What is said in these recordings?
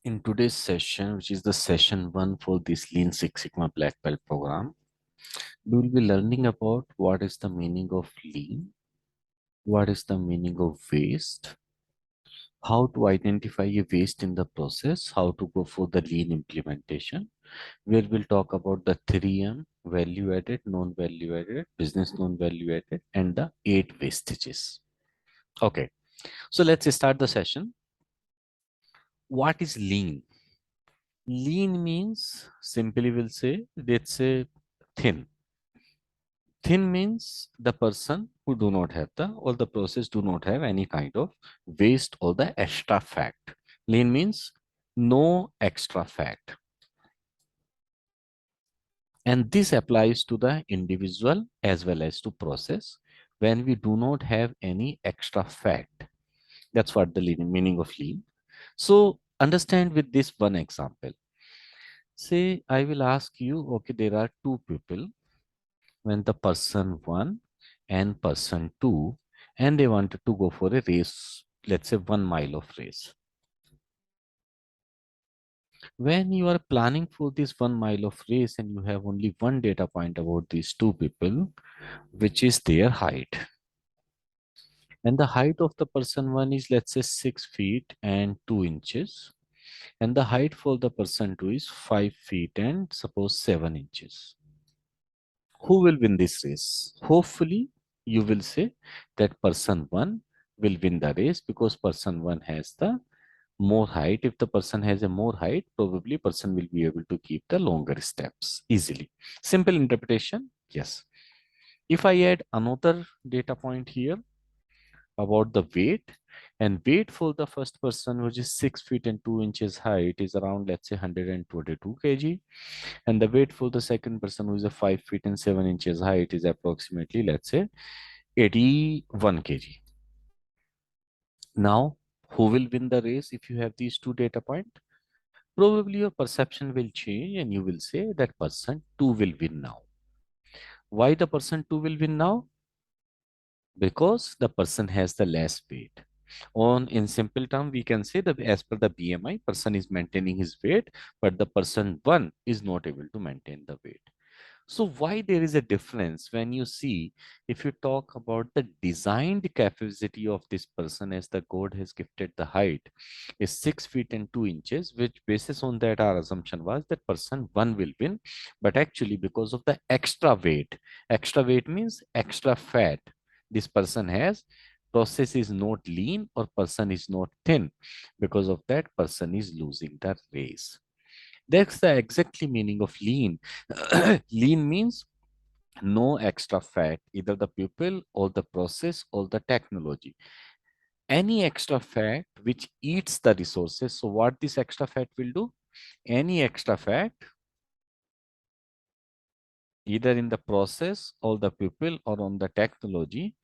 In today's session, which is the session one for this Lean Six Sigma Black Belt program, we will be learning about what is the meaning of lean, what is the meaning of waste, how to identify a waste in the process, how to go for the lean implementation, where we'll talk about the 3M, value added, non-value added, business non-value added, and the 8 wastages. Okay, so let's start the session. What is lean? Lean means, simply we'll say, let's say thin. Thin means the person who do not have the, or the process do not have any kind of waste or the extra fat. Lean means no extra fat. And this applies to the individual as well as to process when we do not have any extra fat. That's what the meaning of lean. So understand with this one example. Say I will ask you, okay, there are two people, when the person one and person two, and they wanted to go for a race, let's say 1 mile of race. When you are planning for this 1 mile of race and you have only one data point about these two people, which is their height. And the height of the person one is, let's say, 6 feet and 2 inches. And the height for the person two is 5 feet and suppose 7 inches. Who will win this race? Hopefully, you will say that person one will win the race because person one has the more height. If the person has a more height, probably person will be able to keep the longer steps easily. Simple interpretation, yes. If I add another data point here about the weight, and weight for the first person, which is 6 feet and 2 inches height, is around, let's say, 122 kg. And the weight for the second person, who is a 5 feet and 7 inches height, is approximately, let's say, 81 kg. Now, who will win the race if you have these two data points? Probably your perception will change and you will say that person 2 will win now. Why the person 2 will win now? Because the person has the less weight. On in simple term, we can say that as per the BMI, person is maintaining his weight, but the person 1 is not able to maintain the weight. So why there is a difference when you see, if you talk about the designed capacity of this person, as the God has gifted the height is 6 feet and 2 inches, which basis on that our assumption was that person one will win. But actually because of the extra weight means extra fat this person has, process is not lean or person is not thin. Because of that, person is losing the race. That's the exactly meaning of lean. Lean means no extra fat, either the people or the process or the technology. Any extra fat which eats the resources. So what this extra fat will do? Any extra fat, either in the process or the people or on the technology,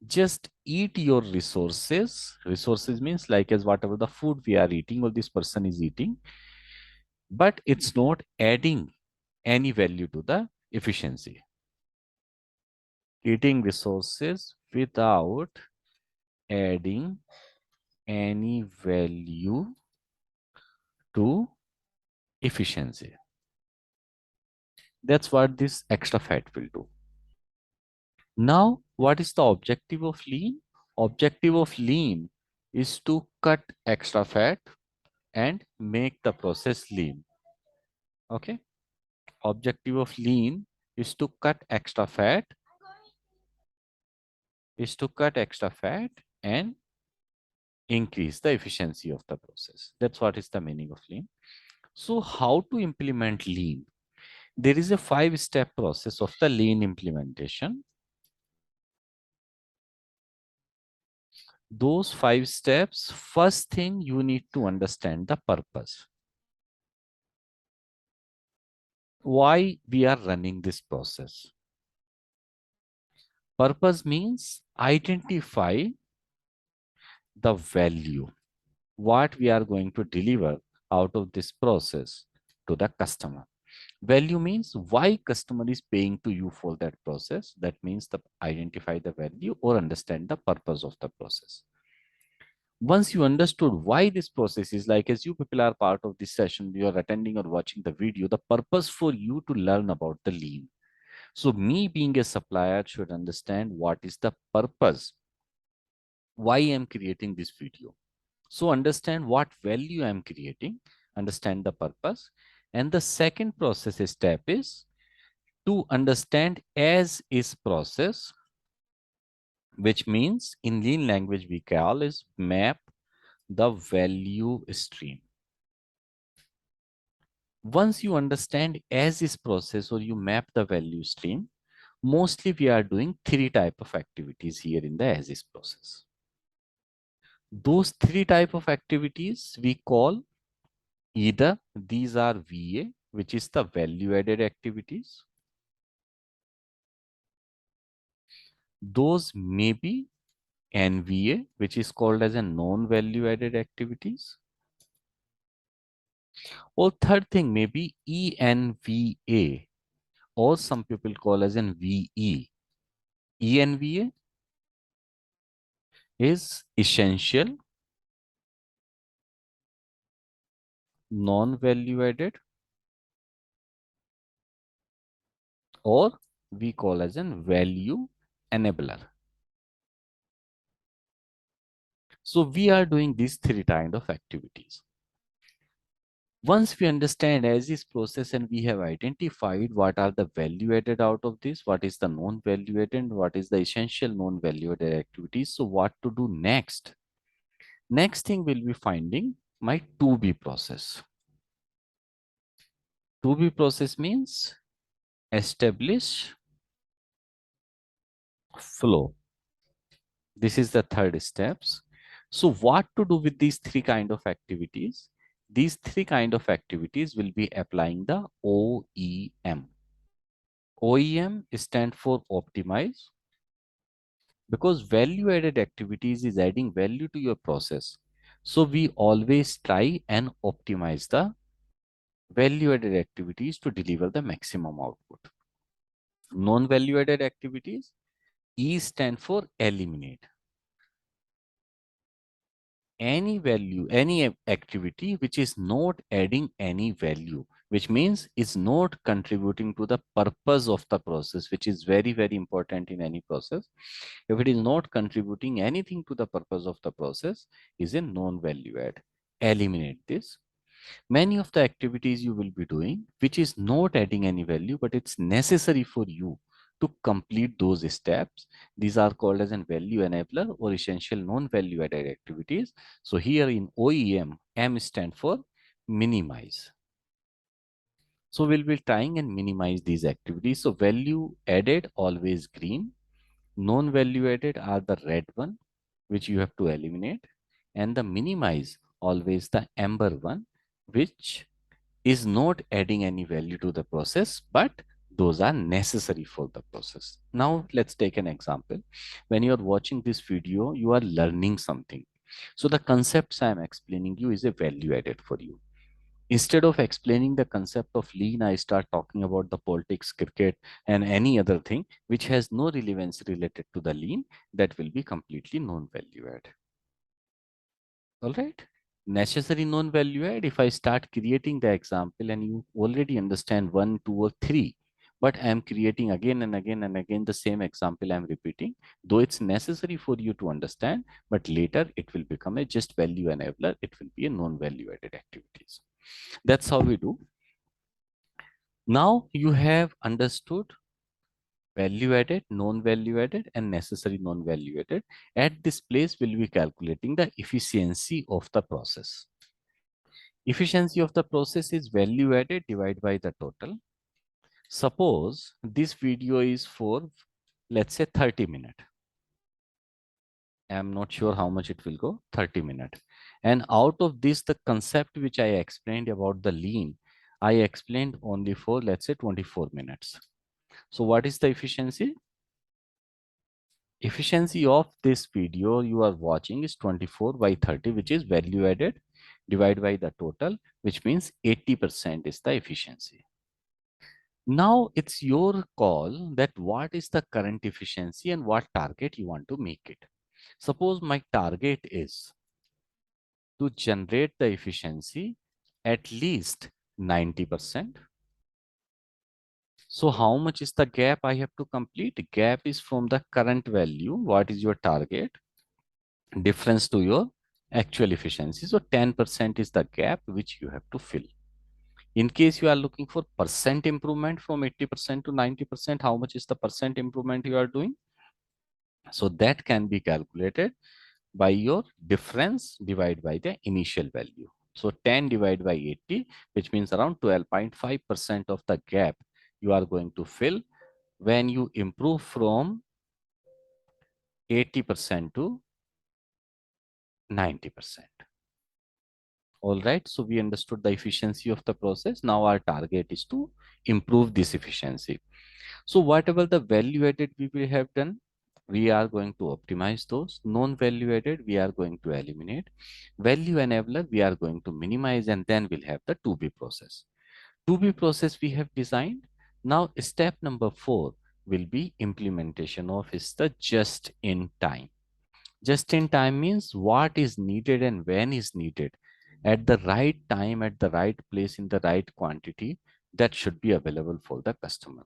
just eat your resources. Resources means like as whatever the food we are eating or this person is eating, but it's not adding any value to the efficiency. Eating resources without adding any value to efficiency. That's what this extra fat will do. Now, what is the objective of lean? Objective of lean is to cut extra fat and make the process lean. Okay. Objective of lean is to cut extra fat, and increase the efficiency of the process. That's what is the meaning of lean. So how to implement lean? There is a 5-step process of the lean implementation. Those 5 steps, first thing you need to understand the purpose. Why we are running this process. Purpose means identify the value, what we are going to deliver out of this process to the customer. Value means why customer is paying to you for that process. That means the identify the value or understand the purpose of the process. Once you understood why this process is like, as you people are part of this session, you are attending or watching the video, the purpose for you to learn about the lean. So me being a supplier should understand what is the purpose, why I am creating this video. So understand what value I am creating, understand the purpose. And the second process step is to understand as is process, which means in lean language we call is map the value stream. Once you understand as is process or you map the value stream, mostly we are doing three type of activities here in the as is process. Those three type of activities we call either these are VA, which is the value added activities. Those may be NVA, which is called as a non-value added activities. Or third thing may be ENVA, or some people call as an VE. ENVA is essential, non-value added, or we call as an value enabler. So we are doing these three kind of activities. Once we understand as is process and we have identified what are the value added out of this, what is the non-value added, what is the essential non-value added activities. So what to do next? Next thing we'll be finding my to be process. To be process means establish flow. This is the third steps. So what to do with these three kind of activities? These three kind of activities will be applying the OEM. OEM stand for optimize, because value added activities is adding value to your process. So we always try and optimize the value added activities to deliver the maximum output. Non value added activities, E stand for eliminate. Any value, any activity which is not adding any value, which means it's not contributing to the purpose of the process, which is very, very important in any process. If it is not contributing anything to the purpose of the process, is a non-value add. Eliminate this. Many of the activities you will be doing, which is not adding any value, but it's necessary for you to complete those steps. These are called as a value enabler or essential non-value added activities. So here in OEM, M stand for minimize. So we'll be trying and minimize these activities. So value added always green, non-value added are the red one, which you have to eliminate, and the minimize always the amber one, which is not adding any value to the process, but those are necessary for the process. Now let's take an example. When you are watching this video, you are learning something. So the concepts I am explaining you is a value added for you. Instead of explaining the concept of lean, I start talking about the politics, cricket, and any other thing which has no relevance related to the lean, that will be completely non-value add. All right. Necessary non-value add, if I start creating the example and you already understand one, two, or three, but I am creating again and again and again the same example I am repeating, though it's necessary for you to understand, but later it will become a just value enabler. It will be a non-value added activities. That's how we do. Now you have understood value added, non-value added, and necessary non-value added. At this place, we'll be calculating the efficiency of the process. Efficiency of the process is value added divided by the total. Suppose this video is for, let's say, 30 minutes. I'm not sure how much it will go, 30 minutes. And out of this, the concept which I explained about the lean, I explained only for, let's say, 24 minutes. So what is the efficiency? Efficiency of this video you are watching is 24 by 30, which is value added divided by the total, which means 80% is the efficiency. Now it's your call that what is the current efficiency and what target you want to make it. Suppose my target is to generate the efficiency at least 90%. So how much is the gap I have to complete? Gap is from the current value. What is your target? Difference to your actual efficiency. So 10% is the gap which you have to fill. In case you are looking for percent improvement from 80% to 90%, how much is the percent improvement you are doing? So that can be calculated by your difference divided by the initial value. So 10 divided by 80, which means around 12.5% of the gap you are going to fill when you improve from 80% to 90%. All right, so we understood the efficiency of the process. Now our target is to improve this efficiency. So whatever the value added we will have done, we are going to optimize those. Non-value added, we are going to eliminate. Value enabler, we are going to minimize, and then we'll have the to-be process. To-be process we have designed. Now step number 4 will be implementation of is the just in time. Just in time means what is needed and when is needed at the right time, at the right place, in the right quantity that should be available for the customer,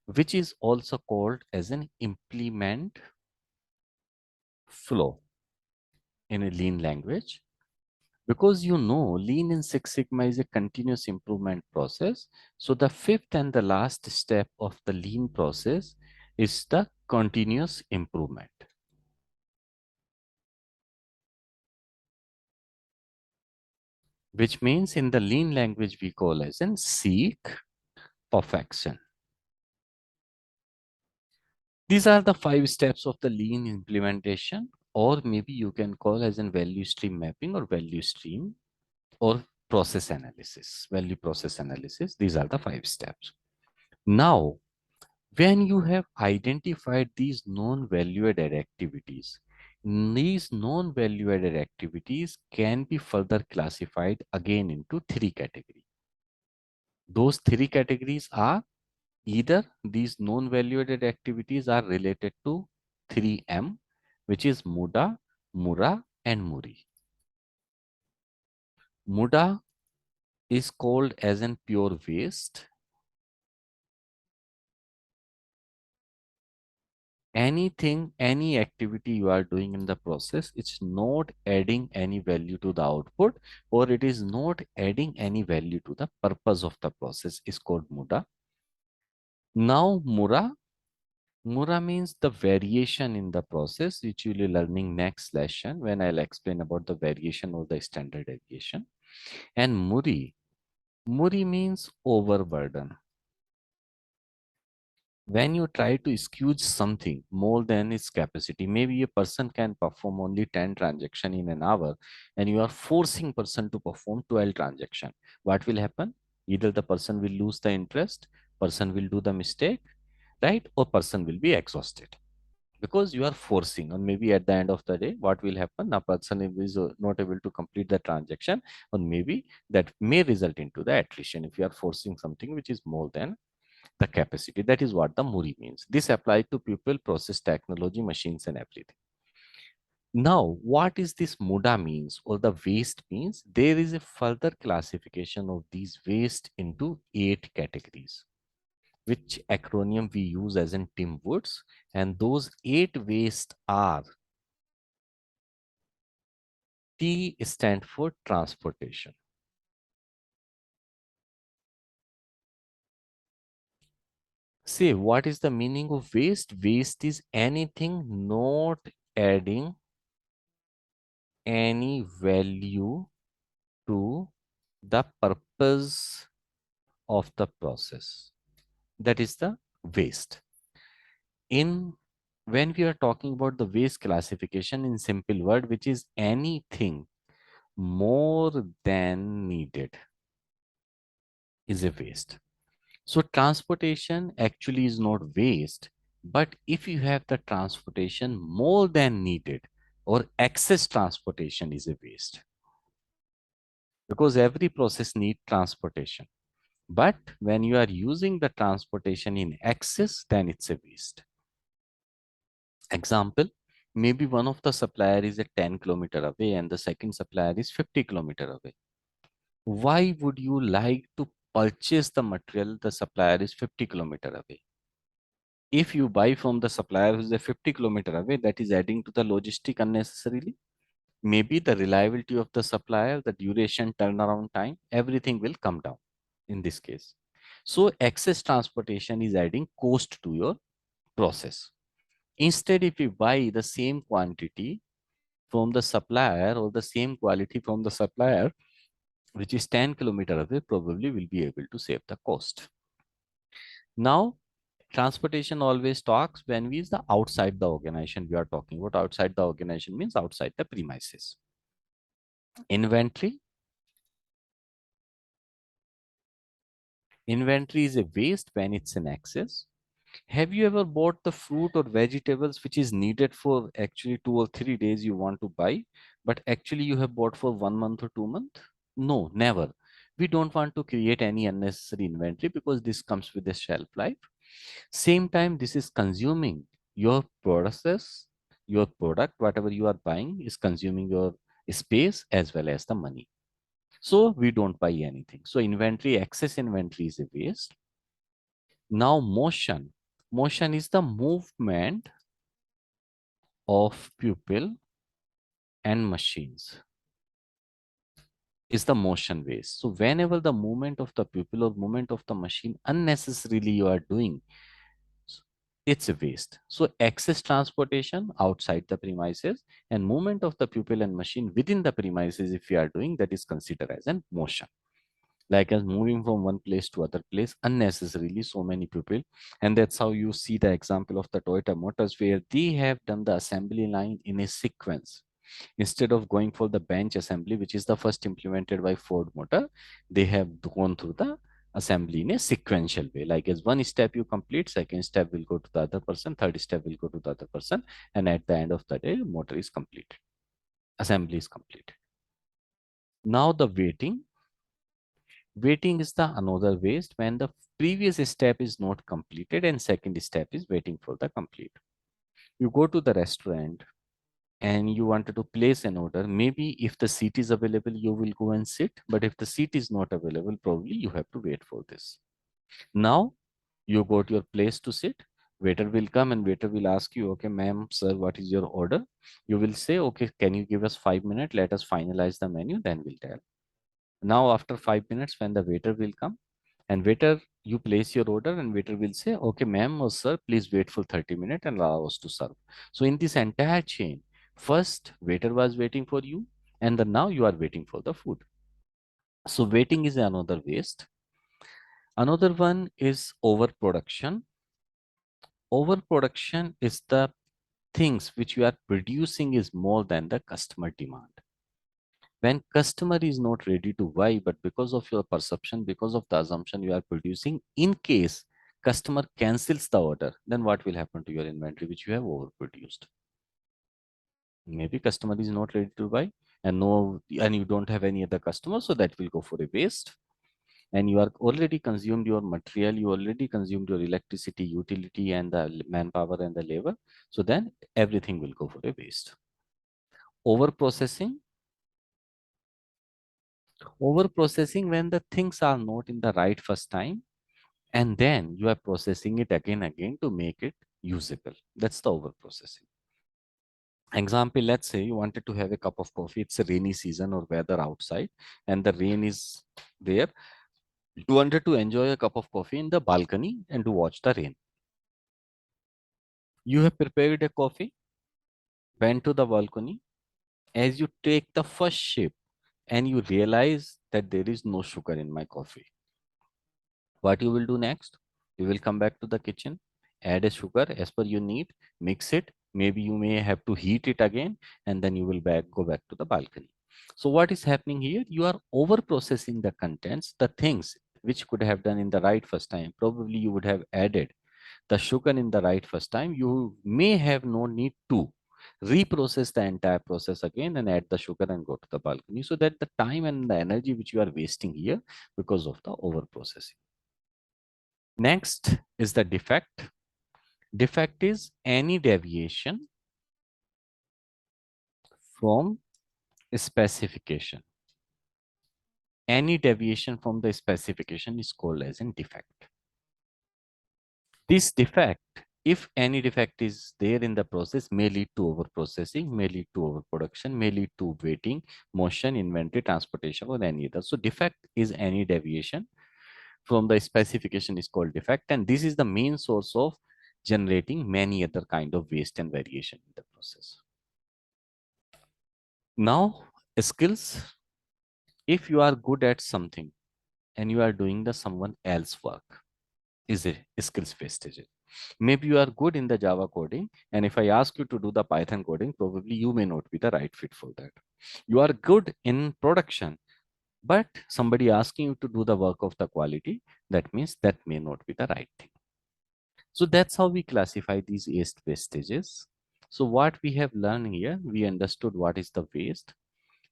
which is also called as an implement flow in a lean language. Because lean in Six Sigma is a continuous improvement process. So the fifth and the last step of the lean process is the continuous improvement, which means in the lean language we call as in seek perfection. These are the 5 steps of the lean implementation, or maybe you can call as in value stream mapping or value stream or process analysis, value process analysis. These are the 5 steps. Now, when you have identified these non-value added activities, these non-value added activities can be further classified again into 3 categories. Those 3 categories are either these non-value added activities are related to 3M, which is Muda, Mura, and Muri. Muda is called as an pure waste. Anything, any activity you are doing in the process, it's not adding any value to the output, or it is not adding any value to the purpose of the process, is called Muda. Now Mura. Mura means the variation in the process, which you will be learning next lesson when I'll explain about the variation or the standard deviation. And Muri. Muri means overburden. When you try to excuse something more than its capacity, maybe a person can perform only 10 transactions in an hour and you are forcing person to perform 12 transactions. What will happen? Either the person will lose the interest, person will do the mistake, right? Or person will be exhausted because you are forcing. Or maybe at the end of the day, what will happen? A person is not able to complete the transaction, or maybe that may result into the attrition if you are forcing something which is more than the capacity. That is what the Muri means. This applies to people, process, technology, machines, and everything. Now, what is this Muda means or the waste means? There is a further classification of these waste into 8 categories, which acronym we use as in Tim Woods. And those 8 waste are: T stand for transportation. Say, what is the meaning of waste? Waste is anything not adding any value to the purpose of the process. That is the waste. In when we are talking about the waste classification in simple word, which is anything more than needed is a waste. So transportation actually is not waste, but if you have the transportation more than needed or excess transportation is a waste, because every process needs transportation. But when you are using the transportation in excess, then it's a waste. Example, Maybe one of the supplier is at 10 km away and the second supplier is 50 km away. Why would you like to purchase the material the supplier is 50 km away? If you buy from the supplier who is a 50 km away, that is adding to the logistic unnecessarily. Maybe the reliability of the supplier, the duration, turnaround time, everything will come down in this case. So excess transportation is adding cost to your process. Instead, if you buy the same quantity from the supplier or the same quality from the supplier, which is 10 km away, probably will be able to save the cost. Now, transportation always talks when we is the outside the organization we are talking about. Outside the organization means outside the premises. Inventory. Inventory is a waste when it's in excess. Have you ever bought the fruit or vegetables which is needed for actually 2 or 3 days you want to buy, but actually you have bought for 1 month or 2 months? No, never. We don't want to create any unnecessary inventory because this comes with a shelf life. Same time, this is consuming your process, your product, whatever you are buying is consuming your space as well as the money. So we don't buy anything. So inventory, excess inventory is a waste. Now motion. Motion is the movement of people and machines is the motion waste. So whenever the movement of the people or movement of the machine unnecessarily you are doing, it's a waste. So excess transportation outside the premises and movement of the people and machine within the premises, if you are doing, that is considered as an motion. Like as moving from one place to other place unnecessarily, so many people. And that's how you see the example of the Toyota Motors, where they have done the assembly line in a sequence. Instead of going for the bench assembly, which is the first implemented by Ford Motor, they have gone through the assembly in a sequential way. Like as one step you complete, second step will go to the other person, third step will go to the other person, and at the end of the day, motor is completed. Assembly is completed. Now the waiting. Waiting is the another waste when the previous step is not completed and second step is waiting for the complete. You go to the restaurant and you wanted to place an order. Maybe if the seat is available, you will go and sit. But if the seat is not available, probably you have to wait for this. Now you go to your place to sit. Waiter will come and waiter will ask you, okay, ma'am, sir, what is your order? You will say, okay, can you give us 5 minutes? Let us finalize the menu, then we'll tell. Now, after 5 minutes, when the waiter will come, and waiter, you place your order, and waiter will say, okay, ma'am or sir, please wait for 30 minutes and allow us to serve. So, in this entire chain, first waiter was waiting for you, and then now you are waiting for the food. So, waiting is another waste. Another one is overproduction. Overproduction is the things which you are producing is more than the customer demand. When customer is not ready to buy, but because of your perception, because of the assumption you are producing, in case customer cancels the order, then what will happen to your inventory which you have overproduced? Maybe customer is not ready to buy and no, and you don't have any other customer, so that will go for a waste. And you are already consumed your material, you already consumed your electricity, utility, and the manpower and the labor. So then everything will go for a waste. Over processing. Over processing when the things are not in the right first time, and then you are processing it again to make it usable. That's the over processing. Example, let's say you wanted to have a cup of coffee. It's a rainy season or weather outside and the rain is there. You wanted to enjoy a cup of coffee in the balcony and to watch the rain. You have prepared a coffee, went to the balcony. As you take the first sip and you realize that there is no sugar in my coffee, what you will do next? You will come back to the kitchen, add a sugar as per your need, mix it. Maybe you may have to heat it again, and then you will go back to the balcony. So what is happening here? You are over processing the contents, the things which could have done in the right first time. Probably you would have added the sugar in the right first time. You may have no need to reprocess the entire process again and add the sugar and go to the balcony, so that the time and the energy which you are wasting here because of the over processing. Next is the defect. Defect is any deviation from specification. Any deviation from the specification is called as a defect. This defect, if any defect is there in the process, may lead to over processing, may lead to overproduction, may lead to waiting, motion, inventory, transportation, or any other. So defect is any deviation from the specification is called defect, and this is the main source of generating many other kind of waste and variation in the process. Now, skills. If you are good at something and you are doing the someone else work, is a skills wastage. Maybe you are good in the Java coding, and if I ask you to do the Python coding, probably you may not be the right fit for that. You are good in production, but somebody asking you to do the work of the quality, that means that may not be the right thing. So that's how we classify these wastages. So what we have learned here, we understood what is the waste.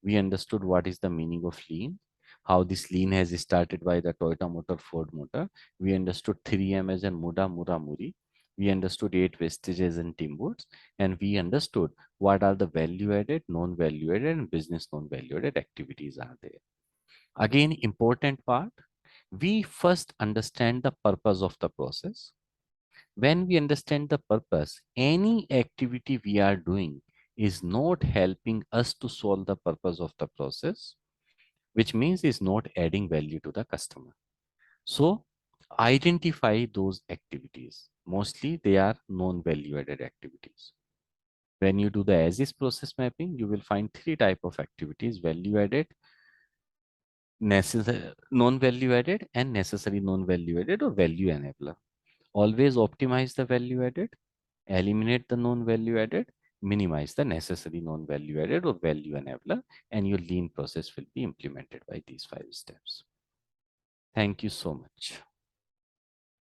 We understood what is the meaning of lean, how this lean has started by the Toyota Motor, Ford Motor. We understood 3M as and Muda, Mura, Muri. We understood 8 wastages and teamboats, and we understood what are the value added, non-value added, and business non-value added activities are there. Again, important part, we first understand the purpose of the process. When we understand the purpose, any activity we are doing is not helping us to solve the purpose of the process, which means is not adding value to the customer. So identify those activities. Mostly they are non-value added activities. When you do the as is process mapping, you will find 3 type of activities: value added, necessary non-value added, and necessary non-value added, or value enabler. Always optimize the value added, eliminate the non-value added, minimize the necessary non-value added or value enabler, and your lean process will be implemented by these 5 steps. Thank you so much.